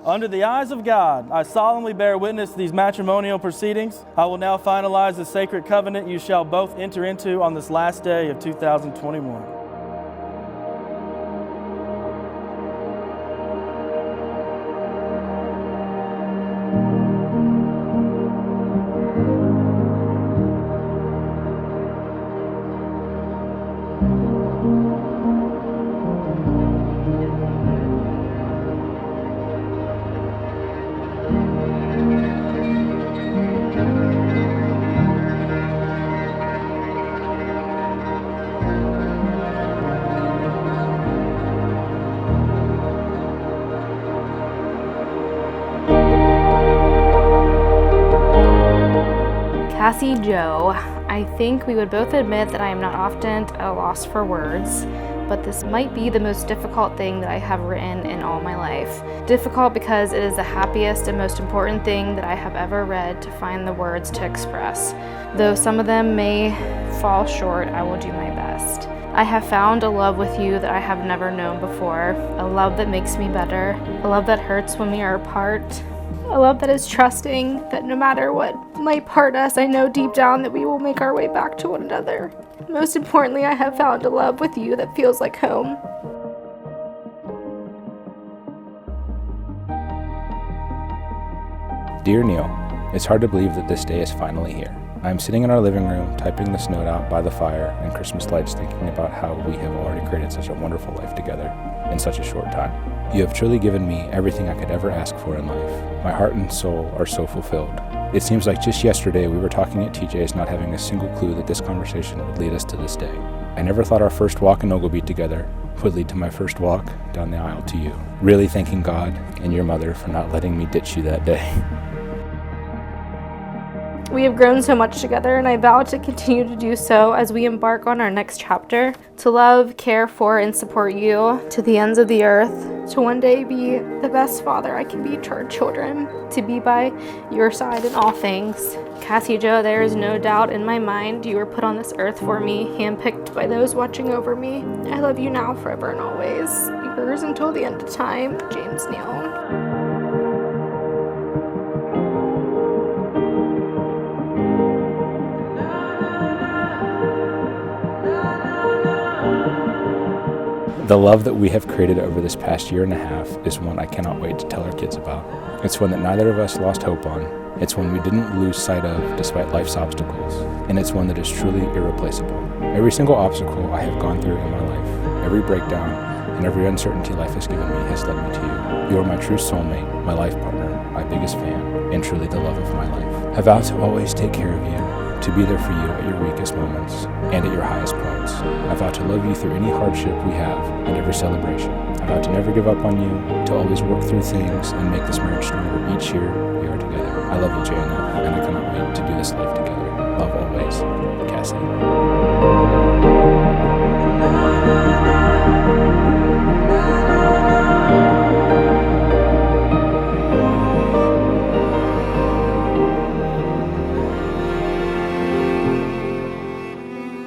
Under the eyes of God, I solemnly bear witness to these matrimonial proceedings. I will now finalize the sacred covenant you shall both enter into on this last day of 2021. Cassie Joe, I think we would both admit that I am not often at a loss for words, but this might be the most difficult thing that I have written in all my life. Difficult because it is the happiest and most important thing that I have ever read to find the words to express. Though some of them may fall short, I will do my best. I have found a love with you that I have never known before, a love that makes me better, a love that hurts when we are apart, a love that is trusting, that no matter what might part us, I know deep down that we will make our way back to one another. Most importantly, I have found a love with you that feels like home. Dear Neil, it's hard to believe that this day is finally here. I am sitting in our living room, typing this note out by the fire and Christmas lights, thinking about how we have already created such a wonderful life together in such a short time. You have truly given me everything I could ever ask for in life. My heart and soul are so fulfilled. It seems like just yesterday we were talking at TJ's, not having a single clue that this conversation would lead us to this day. I never thought our first walk in Oglebay together would lead to my first walk down the aisle to you. Really thanking God and your mother for not letting me ditch you that day. We have grown so much together, and I vow to continue to do so as we embark on our next chapter, to love, care for, and support you to the ends of the earth, to one day be the best father I can be to our children, to be by your side in all things. Cassie Joe, there is no doubt in my mind you were put on this earth for me, handpicked by those watching over me. I love you now, forever and always. Yours until the end of time, James Neal. The love that we have created over this past year and a half is one I cannot wait to tell our kids about. It's one that neither of us lost hope on. It's one we didn't lose sight of despite life's obstacles. And it's one that is truly irreplaceable. Every single obstacle I have gone through in my life, every breakdown, and every uncertainty life has given me has led me to you. You are my true soulmate, my life partner, my biggest fan, and truly the love of my life. I vow to always take care of you, to be there for you at your weakest moments and at your highest points. I vow to love you through any hardship we have and every celebration. I vow to never give up on you, to always work through things and make this marriage stronger each year we are together. I love you, Jana, and I cannot wait to do this life together. Love always, Cassie.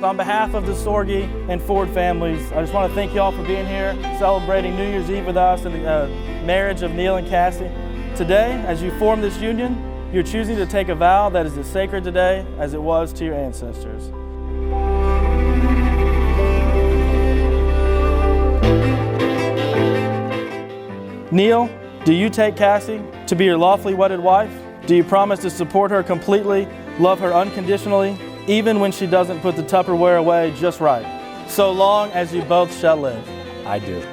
On behalf of the Sorge and Ford families, I just want to thank you all for being here, celebrating New Year's Eve with us and the marriage of Neil and Cassie. Today, as you form this union, you're choosing to take a vow that is as sacred today as it was to your ancestors. Neil, do you take Cassie to be your lawfully wedded wife? Do you promise to support her completely, love her unconditionally, even when she doesn't put the Tupperware away just right, so long as you both shall live? I do.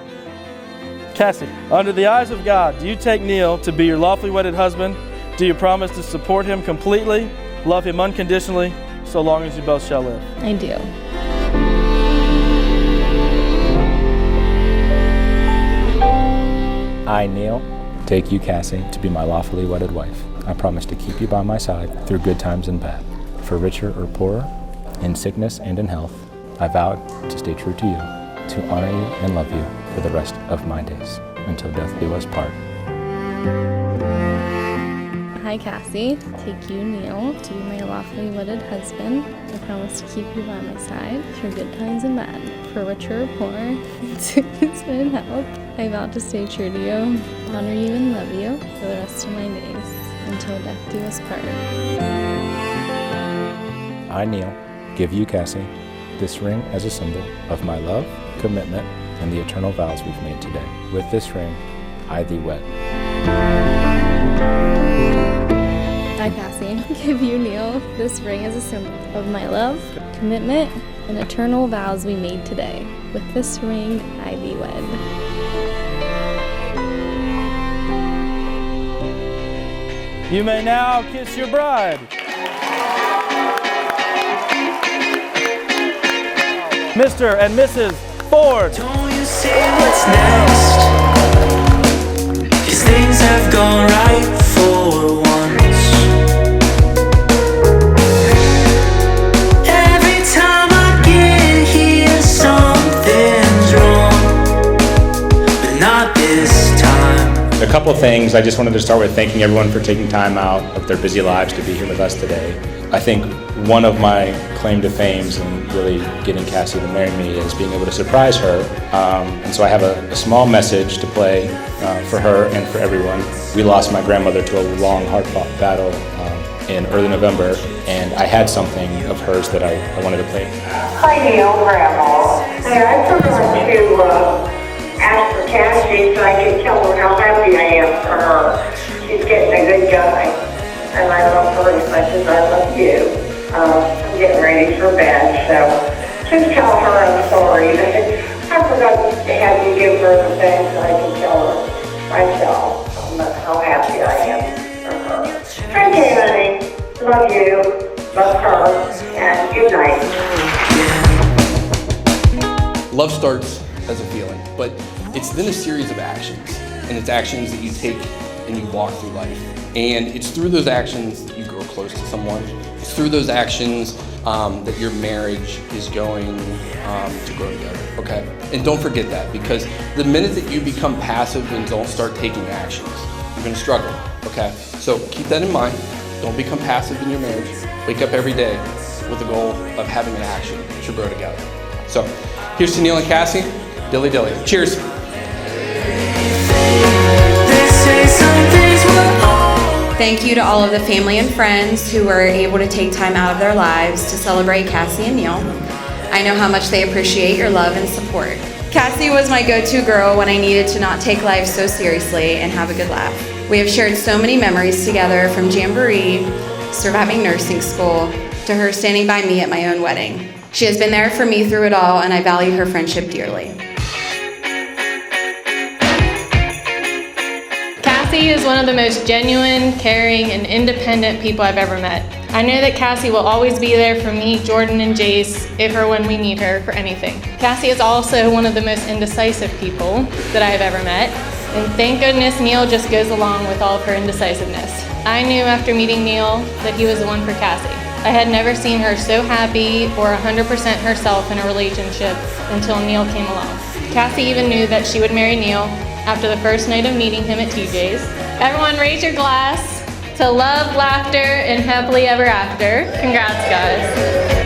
Cassie, under the eyes of God, do you take Neil to be your lawfully wedded husband? Do you promise to support him completely, love him unconditionally, so long as you both shall live? I do. I, Neil, take you, Cassie, to be my lawfully wedded wife. I promise to keep you by my side through good times and bad, for richer or poorer, in sickness and in health. I vow to stay true to you, to honor you and love you for the rest of my days, until death do us part. I, Cassie, take you, Neil, to be my lawfully wedded husband. I promise to keep you by my side through good times and bad, for richer or poor, to and help. I vow to stay true to you, honor you and love you for the rest of my days, until death do us part. I, Neil, give you, Cassie, this ring as a symbol of my love, commitment, and the eternal vows we've made today. With this ring, I thee wed. I, Cassie, give you, Neil, this ring as a symbol of my love, commitment, and eternal vows we made today. With this ring, I thee wed. You may now kiss your bride. Mr. and Mrs. Ford. Don't you see what's next? 'Cause things have gone right for once. Every time I get here, something's wrong, but not this time. A couple of things. I just wanted to start with thanking everyone for taking time out of their busy lives to be here with us today. I think one of my claim to fames in really getting Cassie to marry me is being able to surprise her. And so I have a small message to play for her and for everyone. We lost my grandmother to a long, hard-fought battle in early November, and I had something of hers that I wanted to play. Hi, Neil, Grandma. Hey, I forgot to ask for Cassie so I can tell her how happy I am for her. She's getting a good guy, and I love her as much as I love you. I'm getting ready for bed, so just tell her I'm sorry. I forgot to have you give her the thing so I can tell her myself how happy I am for her. Okay, honey. Love you, love her, and good night. Love starts as a feeling, but it's then a series of actions, and it's actions that you take and you walk through life. And it's through those actions that you grow close to someone. It's through those actions that your marriage is going to grow together, okay? And don't forget that, because the minute that you become passive and don't start taking actions, you're gonna struggle, okay? So keep that in mind. Don't become passive in your marriage. Wake up every day with the goal of having an action to grow together. So here's to Neil and Cassie. Dilly dilly. Cheers. Thank you to all of the family and friends who were able to take time out of their lives to celebrate Cassie and Neil. I know how much they appreciate your love and support. Cassie was my go-to girl when I needed to not take life so seriously and have a good laugh. We have shared so many memories together, from Jamboree, surviving nursing school, to her standing by me at my own wedding. She has been there for me through it all, and I value her friendship dearly. Cassie is one of the most genuine, caring, and independent people I've ever met. I know that Cassie will always be there for me, Jordan, and Jace if or when we need her for anything. Cassie is also one of the most indecisive people that I have ever met, and thank goodness Neil just goes along with all of her indecisiveness. I knew after meeting Neil that he was the one for Cassie. I had never seen her so happy or 100% herself in a relationship until Neil came along. Cassie even knew that she would marry Neil after the first night of meeting him at TJ's. Everyone raise your glass to love, laughter, and happily ever after. Congrats, guys.